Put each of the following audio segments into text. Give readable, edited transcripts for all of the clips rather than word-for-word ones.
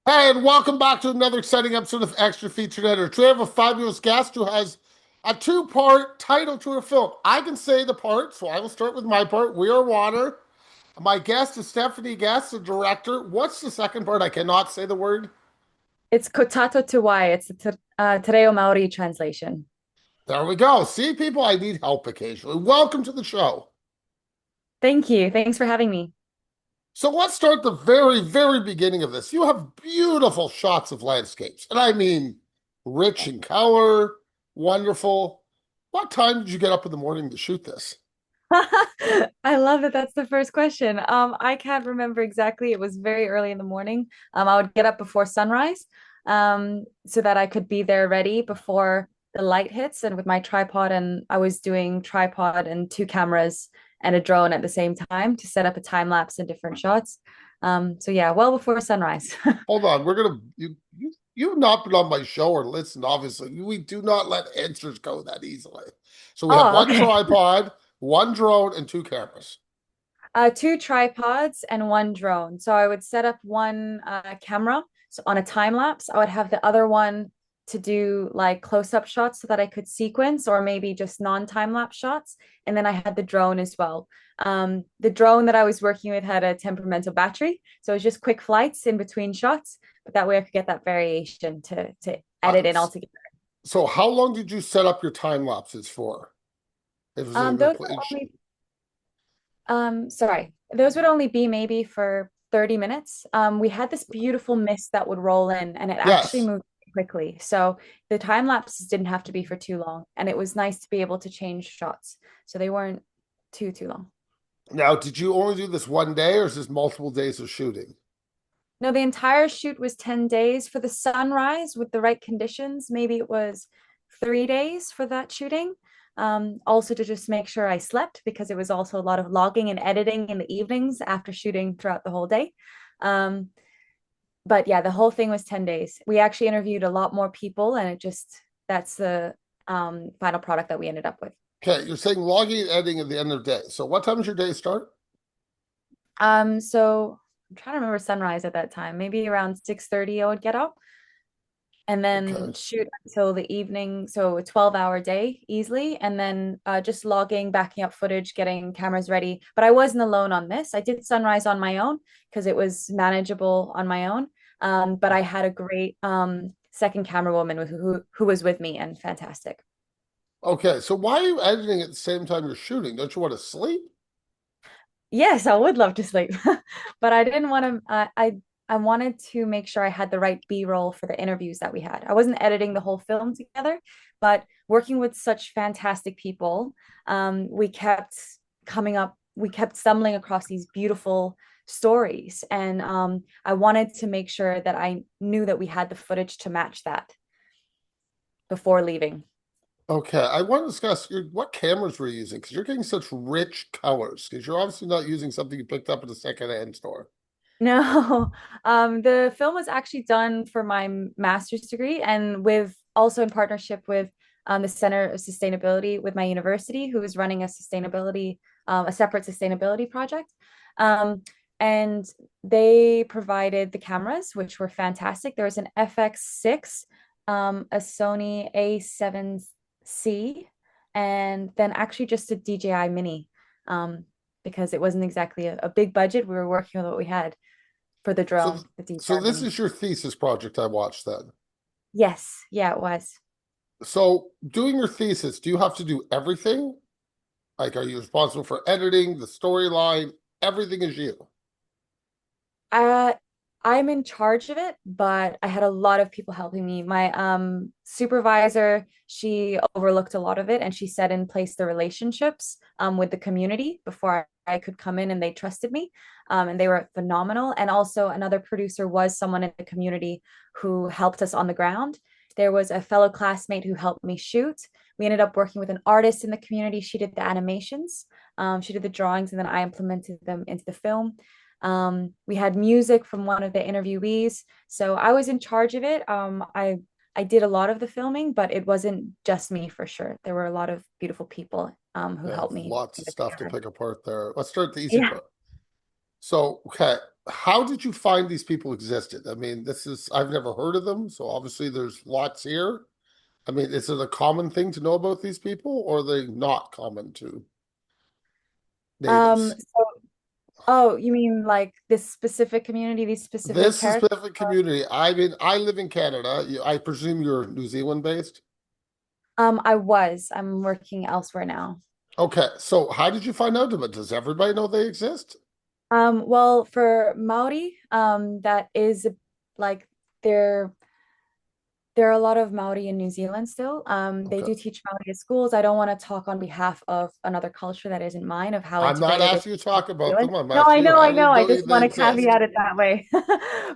Hey, and welcome back to another exciting episode of Extra Featured Editor. Today I have a fabulous guest who has a two-part title to her film. I can say the part, so I will start with my part. We Are Water. My guest is Stephaine Guest, the director. What's the second part? I cannot say the word. It's Kotato to Wai. It's a Te Reo Maori translation. There we go. See, people, I need help occasionally. Welcome to the show. Thank you. Thanks for having me. So let's start the very, very beginning of this. You have beautiful shots of landscapes, and I mean rich in color, wonderful. What time did you get up in the morning to shoot this? I love that that's the first question. I can't remember exactly. It was very early in the morning. I would get up before sunrise, so that I could be there ready before the light hits and with my tripod, and I was doing tripod and two cameras and a drone at the same time to set up a time lapse and different shots. So yeah, well before sunrise. Hold on, we're gonna you've not been on my show or listened, obviously. We do not let answers go that easily. So we have Oh, one okay. tripod, one drone, and two cameras. Two tripods and one drone. So I would set up one camera so on a time lapse. I would have the other one to do like close-up shots so that I could sequence or maybe just non-time lapse shots. And then I had the drone as well. The drone that I was working with had a temperamental battery, so it was just quick flights in between shots. But that way I could get that variation to edit Uh, in all together. so how long did you set up your time lapses for? It was a Those would only sorry. Those would only be maybe for 30 minutes. We had this beautiful mist that would roll in and it actually yes. moved quickly. So the time lapses didn't have to be for too long. And it was nice to be able to change shots. So they weren't too long. Now, did you only do this one day or is this multiple days of shooting? No, the entire shoot was 10 days for the sunrise with the right conditions. Maybe it was 3 days for that shooting. Also to just make sure I slept because it was also a lot of logging and editing in the evenings after shooting throughout the whole day. Um, but yeah, the whole thing was 10 days. We actually interviewed a lot more people, and that's the final product that we ended up with. Okay, you're saying logging and editing at the end of the day. So what time does your day start? So I'm trying to remember sunrise at that time. Maybe around 6:30 I would get up and then Okay. shoot until the evening. So a 12-hour day easily. And then just logging, backing up footage, getting cameras ready. But I wasn't alone on this. I did sunrise on my own because it was manageable on my own. But I had a great second camera woman who was with me and fantastic. Okay, so why are you editing at the same time you're shooting? Don't you want to sleep? Yes, I would love to sleep, but I didn't want to. I wanted to make sure I had the right B-roll for the interviews that we had. I wasn't editing the whole film together, but working with such fantastic people, we kept coming up. We kept stumbling across these beautiful stories, and I wanted to make sure that I knew that we had the footage to match that before leaving. Okay, I want to discuss what cameras were you using because you're getting such rich colors because you're obviously not using something you picked up at a secondhand store. No, the film was actually done for my master's degree and with also in partnership with the Center of Sustainability with my university, who is running a separate sustainability project. Um, and they provided the cameras, which were fantastic. There was an FX6, a Sony A7C, and then actually just a DJI Mini, because it wasn't exactly a big budget. We were working with what we had for the So, drone, the so DJI this Mini. is your thesis project I watched then. Yes, yeah, it was. So, doing your thesis, do you have to do everything? Like, are you responsible for editing, the storyline? Everything is you. Uh, I'm in charge of it, but I had a lot of people helping me. My supervisor, she overlooked a lot of it and she set in place the relationships with the community before I could come in and they trusted me. And they were phenomenal. And also another producer was someone in the community who helped us on the ground. There was a fellow classmate who helped me shoot. We ended up working with an artist in the community. She did the animations, she did the drawings, and then I implemented them into the film. We had music from one of the interviewees, so I was in charge of it. I did a lot of the filming, but it wasn't just me for sure. There were a lot of beautiful people who Yeah, helped me lots put of it stuff to together. pick apart there. Let's start the easy Yeah. part. So, okay. how did you find these people existed? I mean, I've never heard of them, so obviously there's lots here. I mean, is it a common thing to know about these people, or are they not common to natives? So, oh, you mean like this specific community, these specific This characters? specific community, I mean, I live in Canada. I presume you're New Zealand based. I'm working elsewhere now. Okay, so how did you find out about it? Does everybody know they exist? Well, for Maori, that is like there there are a lot of Maori in New Zealand still. They Okay. do teach Maori at schools. I don't want to talk on behalf of another culture that isn't mine, of how I'm not integrated they asking you to are in talk New about Zealand. them. I'm No, asking you, I how do you know. I know just they want to exist? caveat it that way.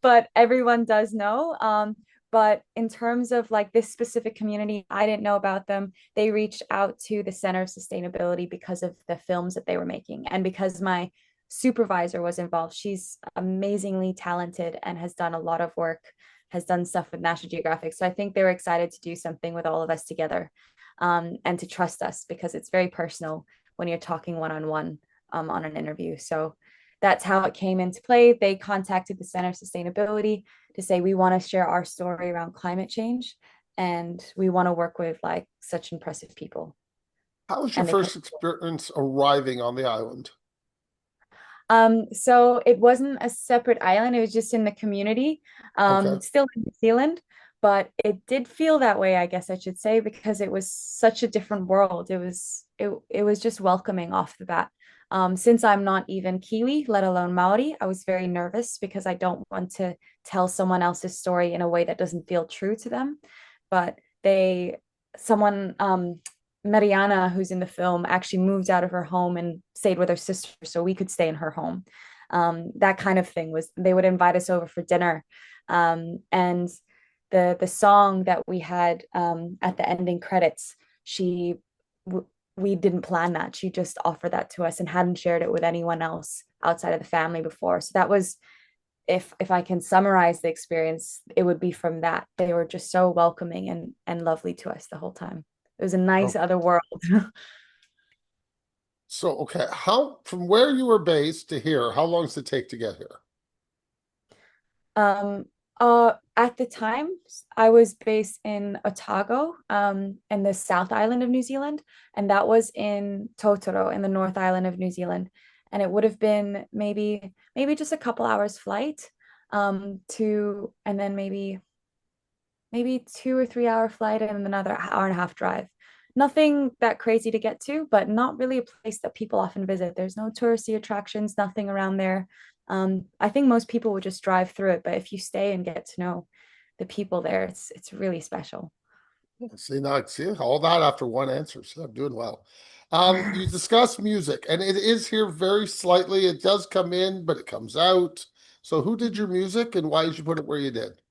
But everyone does know. But in terms of like this specific community, I didn't know about them. They reached out to the Center of Sustainability because of the films that they were making and because my supervisor was involved. She's amazingly talented and has done a lot of work, has done stuff with National Geographic. So I think they were excited to do something with all of us together, and to trust us because it's very personal when you're talking one on one on an interview. So that's how it came into play. They contacted the Center of Sustainability to say, we want to share our story around climate change and we want to work with like such impressive people. How was your And they come. first experience arriving on the island? So it wasn't a separate island, it was just in the community, Okay. still in New Zealand, but it did feel that way, I guess I should say, because it was such a different world. It was just welcoming off the bat. Since I'm not even Kiwi, let alone Maori, I was very nervous because I don't want to tell someone else's story in a way that doesn't feel true to them. But they, someone, Mariana, who's in the film, actually moved out of her home and stayed with her sister so we could stay in her home. That kind of thing was they would invite us over for dinner. And the song that we had at the ending credits, she we didn't plan that. She just offered that to us and hadn't shared it with anyone else outside of the family before. So that was, if I can summarize the experience, it would be from that. They were just so welcoming and lovely to us the whole time. It was a nice Okay. other world. So, okay, how from where you were based to here, how long does it take to get here? Um, at the time, I was based in Otago, in the South Island of New Zealand, and that was in Totoro, in the North Island of New Zealand. And it would have been maybe just a couple hours flight, and then maybe 2 or 3 hour flight and another hour and a half drive. Nothing that crazy to get to, but not really a place that people often visit. There's no touristy attractions, nothing around there. I think most people would just drive through it, but if you stay and get to know the people there, it's really special. See, now, see all that after one answer. So I'm doing well. You discussed music, and it is here very slightly. It does come in, but it comes out. So, who did your music, and why did you put it where you did?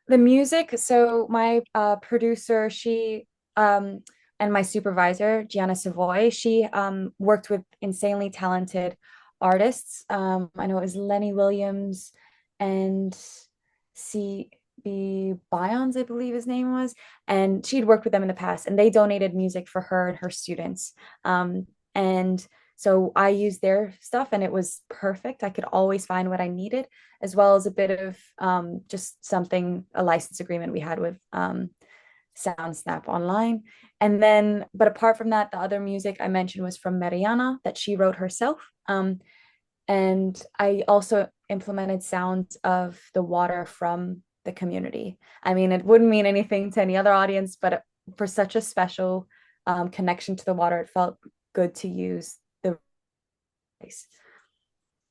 The music, so my producer, she and my supervisor, Gianna Savoy, she worked with insanely talented artists. I know it was Lenny Williams and C.B. Byons, I believe his name was. And she'd worked with them in the past, and they donated music for her and her students. And so I used their stuff, and it was perfect. I could always find what I needed, as well as a bit of just something, a license agreement we had with SoundSnap online. And then, but apart from that, the other music I mentioned was from Mariana that she wrote herself. And I also implemented sounds of the water from the community. I mean, it wouldn't mean anything to any other audience, but for such a special connection to the water, it felt good to use the voice.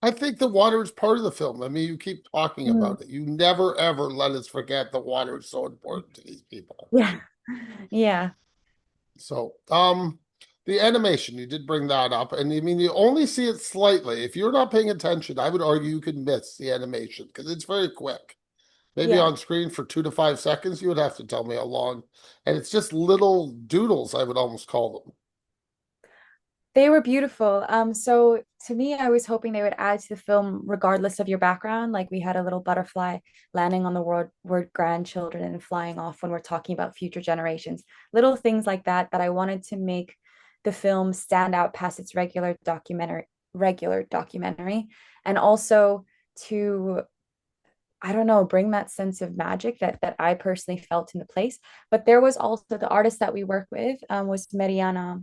I think the water is part of the film. I mean, you keep talking Mm, about it. You never ever let us forget the water is so important to these people. yeah. Yeah. So, the animation, you did bring that up, and I mean, you only see it slightly. If you're not paying attention, I would argue you could miss the animation because it's very quick. Maybe Yeah. on screen for 2 to 5 seconds, you would have to tell me how long. And it's just little doodles, I would almost call them. They were beautiful. So to me, I was hoping they would add to the film regardless of your background. Like we had a little butterfly landing on the word grandchildren and flying off when we're talking about future generations. Little things like that that I wanted to make the film stand out past its regular documentary, and also to, I don't know, bring that sense of magic that I personally felt in the place. But there was also the artist that we work with, was Mariana,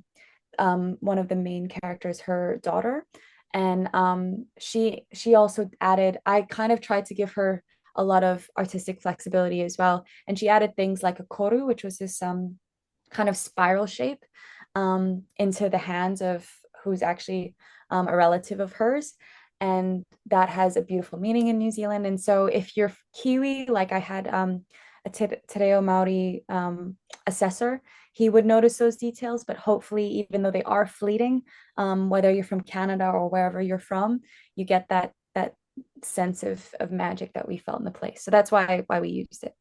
one of the main characters, her daughter. And she also added, I kind of tried to give her a lot of artistic flexibility as well. And she added things like a koru, which was this kind of spiral shape, into the hands of who's actually a relative of hers. And that has a beautiful meaning in New Zealand. And so if you're Kiwi, like I had a Te Reo Maori assessor, he would notice those details. But hopefully, even though they are fleeting, whether you're from Canada or wherever you're from, you get that sense of magic that we felt in the place. So that's why we used it.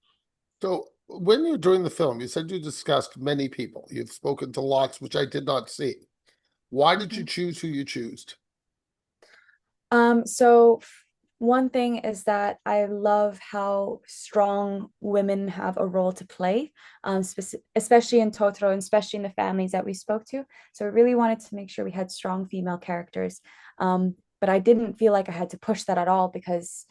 So when you're doing the film, you said you discussed many people. You've spoken to lots, which I did not see. Why did you Mhm. choose who you chose? So one thing is that I love how strong women have a role to play, especially in Totoro and especially in the families that we spoke to. So I really wanted to make sure we had strong female characters. But I didn't feel like I had to push that at all because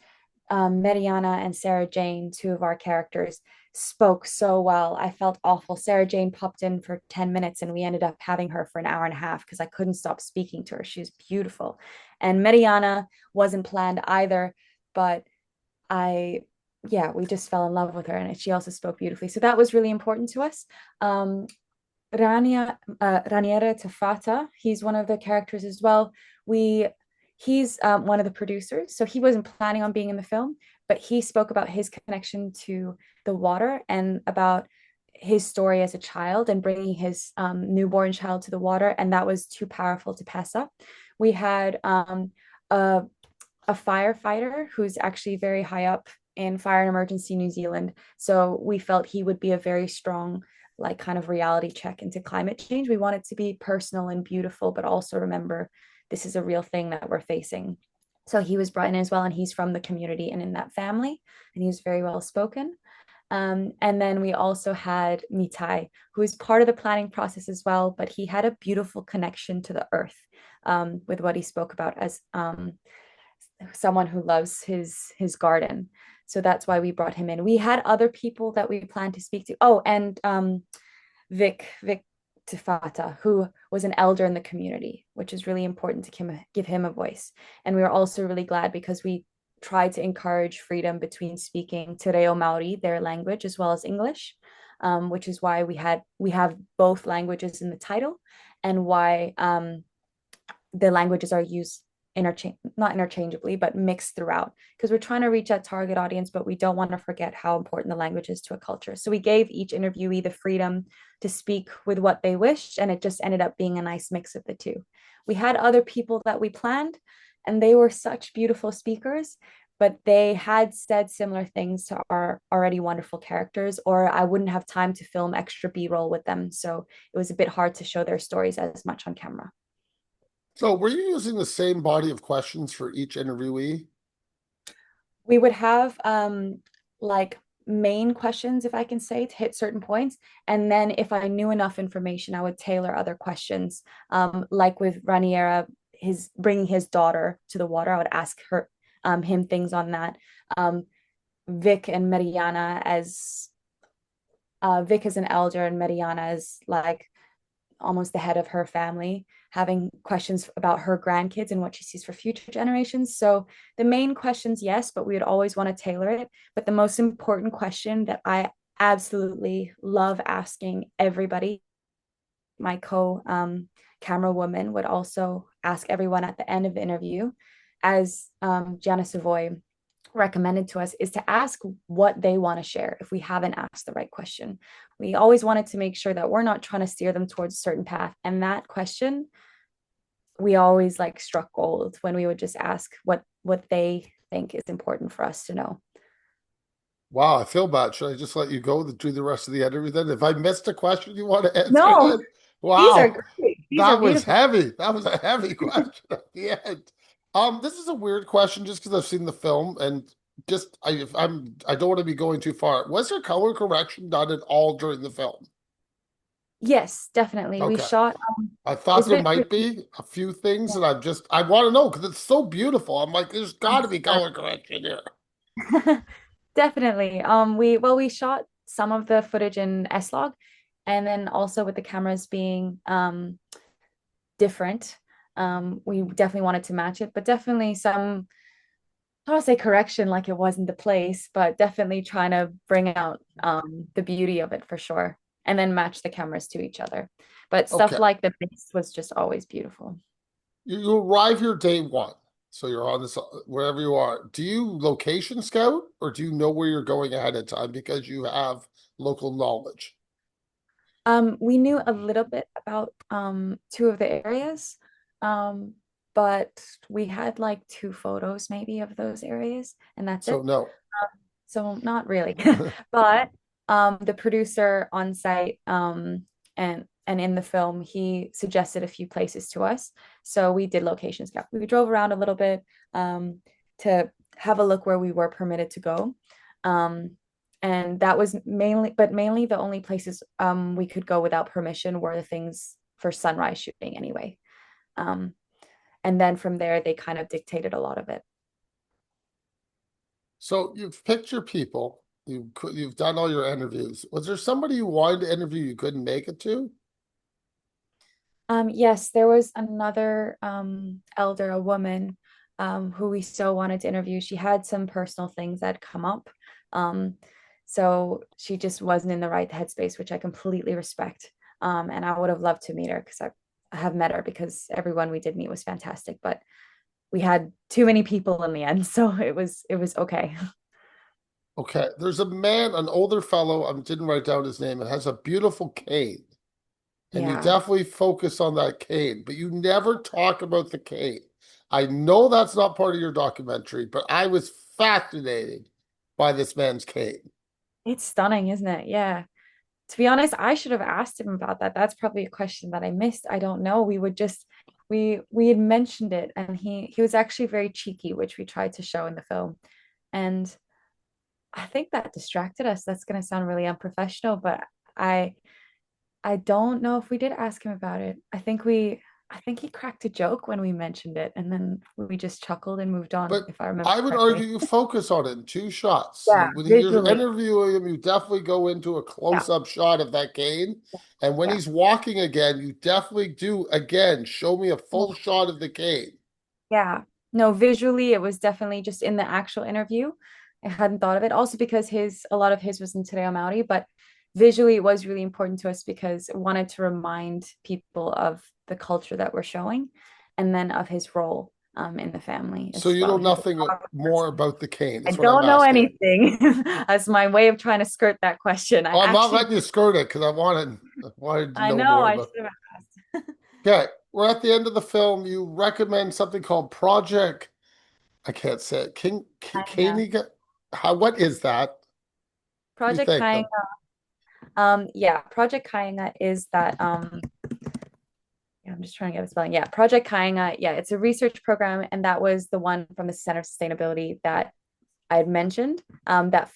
Mariana and Sarah Jane, two of our characters, spoke so well. I felt awful. Sarah Jane popped in for 10 minutes and we ended up having her for an hour and a half because I couldn't stop speaking to her. She was beautiful. And Mariana wasn't planned either, but I, yeah, we just fell in love with her and she also spoke beautifully. So that was really important to us. Raniere Tafata, he's one of the characters as well. We He's one of the producers, so he wasn't planning on being in the film, but he spoke about his connection to the water and about his story as a child and bringing his newborn child to the water, and that was too powerful to pass up. We had a a firefighter who's actually very high up in Fire and Emergency New Zealand. So we felt he would be a very strong, like, kind of reality check into climate change. We want it to be personal and beautiful, but also remember this is a real thing that we're facing. So he was brought in as well, and he's from the community and in that family, and he was very well spoken. And then we also had Mitai, who is part of the planning process as well, but he had a beautiful connection to the earth, with what he spoke about as someone who loves his garden. So that's why we brought him in. We had other people that we planned to speak to. Oh, and Vic Tifata, who was an elder in the community, which is really important to give him a voice. And we were also really glad because we tried to encourage freedom between speaking Te Reo Maori, their language, as well as English, which is why we have both languages in the title, and why the languages are used not interchangeably, but mixed throughout, because we're trying to reach that target audience, but we don't want to forget how important the language is to a culture. So we gave each interviewee the freedom to speak with what they wished, and it just ended up being a nice mix of the two. We had other people that we planned, and they were such beautiful speakers, but they had said similar things to our already wonderful characters, or I wouldn't have time to film extra B-roll with them. So it was a bit hard to show their stories as much on camera. So were you using the same body of questions for each interviewee? We would have like main questions, if I can say, to hit certain points. And then if I knew enough information, I would tailor other questions. Like with Raniera, his bringing his daughter to the water, I would ask him things on that. Vic and Mariana as Vic is an elder and Mariana is like almost the head of her family, having questions about her grandkids and what she sees for future generations. So the main questions, yes, but we would always want to tailor it. But the most important question that I absolutely love asking everybody, my co camera woman would also ask everyone at the end of the interview, as Gianna Savoy recommended to us, is to ask what they want to share if we haven't asked the right question. We always wanted to make sure that we're not trying to steer them towards a certain path. And that question, we always like struck gold when we would just ask what they think is important for us to know. Wow, I feel bad. Should I just let you go do the rest of the interview then? If I missed a question you want to answer No, then? these are Wow, great. These are that was beautiful. heavy. That was a heavy question at the end. This is a weird question just because I've seen the film and just I don't want to be going too far. Was there color correction done at all during the film? Yes, definitely. We Okay. shot, I it was thought a there bit might tricky. be a few things Yeah, that I want to know because it's so beautiful. I'm like, there's got to it's be color correction here. definitely. We shot some of the footage in S-Log, and then also with the cameras being different, we definitely wanted to match it, but definitely some, I don't want to say correction like it was in the place, but definitely trying to bring out the beauty of it for sure, and then match the cameras to each other. But stuff Okay. like the base was just always beautiful. You arrive here day one. So you're on this wherever you are. Do you location scout or do you know where you're going ahead of time because you have local knowledge? We knew a little bit about two of the areas, um, but we had like two photos maybe of those areas, and that's So it. no. So not really. But the producer on site and in the film, he suggested a few places to us. So we did location scout. We drove around a little bit to have a look where we were permitted to go. Um, and that was mainly the only places we could go without permission were the things for sunrise shooting anyway. Um, and then from there, they kind of dictated a lot of it. So you've picked your people. You've done all your interviews. Was there somebody you wanted to interview you couldn't make it to? Yes, there was another elder, a woman, who we still wanted to interview. She had some personal things that come up. Um, so she just wasn't in the right headspace, which I completely respect. And I would have loved to meet her because I have met her because everyone we did meet was fantastic, but we had too many people in the end, so it was okay. Okay. There's a man, an older fellow, I didn't write down his name, and has a beautiful cane. And you Yeah. definitely focus on that cane, but you never talk about the cane. I know that's not part of your documentary, but I was fascinated by this man's cane. It's stunning, isn't it? Yeah. To be honest, I should have asked him about that. That's probably a question that I missed. I don't know. We had mentioned it and he was actually very cheeky, which we tried to show in the film. And I think that distracted us. That's going to sound really unprofessional, but I I don't know if we did ask him about it. I think he cracked a joke when we mentioned it and then we just chuckled and moved on, But if I remember I would argue correctly. you focus on it in two shots. Yeah, When you're visually. interviewing him, you definitely go into a Yeah. close-up shot of that cane. And when Yeah. he's walking again, you definitely do again show me a full shot of the cane. Yeah. No, visually it was definitely just in the actual interview. I hadn't thought of it. Also because a lot of his was in Te Reo Maori, but visually it was really important to us because it wanted to remind people of the culture that we're showing and then of his role in the family So as you know well. He's a nothing photographer. more about the cane. I That's what I'm don't know asking. anything. That's my way of trying to skirt that question. I Oh, I'm not actually, letting you skirt it because I wanted to I know know more I about. should have asked. Okay, we're at the end of the film. You recommend something called Project. I can't say it. Kainga. Kaniga. How? What is that? What do you Project think? Kainga. Yeah, Project Kainga is that yeah, I'm just trying to get the spelling. Yeah, Project Kainga. Yeah, it's a research program, and that was the one from the Center of Sustainability that I had mentioned that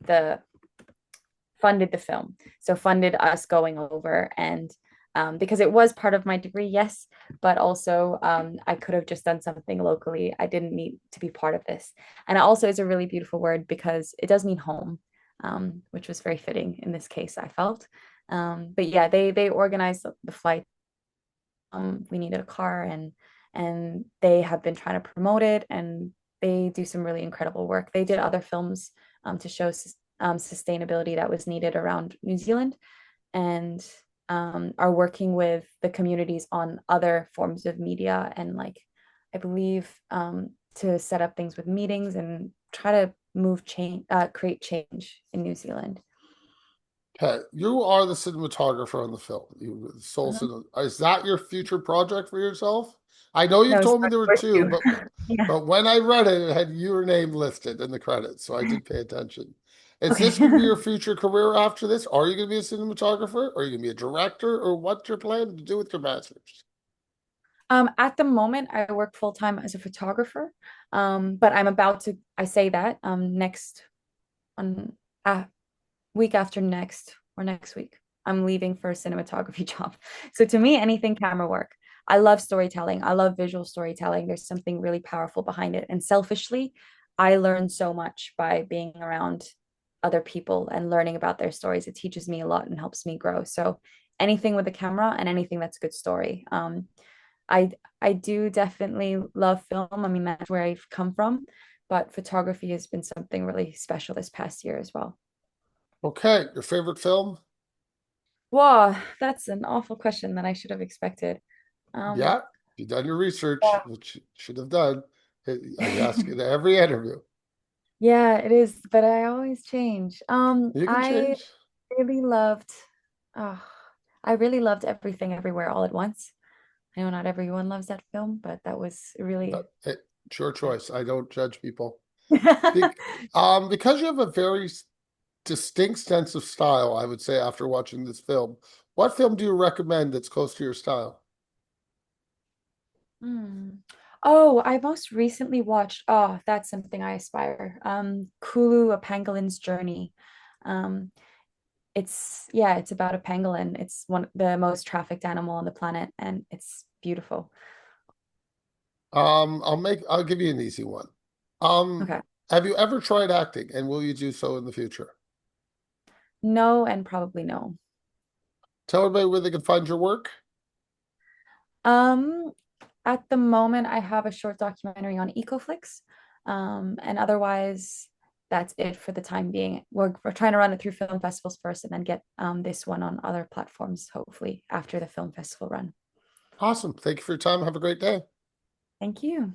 the funded the film. So funded us going over and because it was part of my degree, yes, but also I could have just done something locally. I didn't need to be part of this. And it also is a really beautiful word because it does mean home, which was very fitting in this case, I felt. But yeah, they organized the flight. We needed a car and they have been trying to promote it and they do some really incredible work. They did other films to show sustainability that was needed around New Zealand and are working with the communities on other forms of media and like I believe to set up things with meetings and try to create change in New Zealand. Okay, you are the cinematographer on the film. You the sole Mhm. cinema. Is that your future project for yourself? I know you've No, told me sorry, there were we're two, two. but Yeah. but when I read it, it had your name listed in the credits, so I did pay attention. Is Okay. this going to be your future career after this? Are you going to be a cinematographer? Are you going to be a director? Or what's your plan to do with your master's? At the moment, I work full time as a photographer, but I say that next on week after next or next week. I'm leaving for a cinematography job. So to me, anything camera work. I love storytelling. I love visual storytelling. There's something really powerful behind it. And selfishly, I learn so much by being around other people and learning about their stories. It teaches me a lot and helps me grow. So anything with a camera and anything that's a good story. I I do definitely love film. I mean, that's where I've come from, but photography has been something really special this past year as well. Okay, your favorite film? Wow, that's an awful question that I should have expected. Yeah, you've done your research, Yeah. which you should have done. I ask it every interview. Yeah, it is, but I always change. You can I change. really loved, oh, I really loved Everything Everywhere All at Once. I know not everyone loves that film, but that was But really, it's your choice. I don't judge people. yeah. Be because you have a very distinct sense of style, I would say, after watching this film. What film do you recommend that's close to your style? Hmm. Oh, I most recently watched, oh, that's something I aspire. Kulu, A Pangolin's Journey. Um, yeah, it's about a pangolin. It's one the most trafficked animal on the planet, and it's beautiful. I'll give you an easy one. Um, Okay. have you ever tried acting, and will you do so in the future? No, and probably no. Tell everybody where they can find your work. Um, at the moment, I have a short documentary on EcoFlix. And otherwise, that's it for the time being. We're trying to run it through film festivals first and then get this one on other platforms, hopefully, after the film festival run. Awesome. Thank you for your time. Have a great day. Thank you.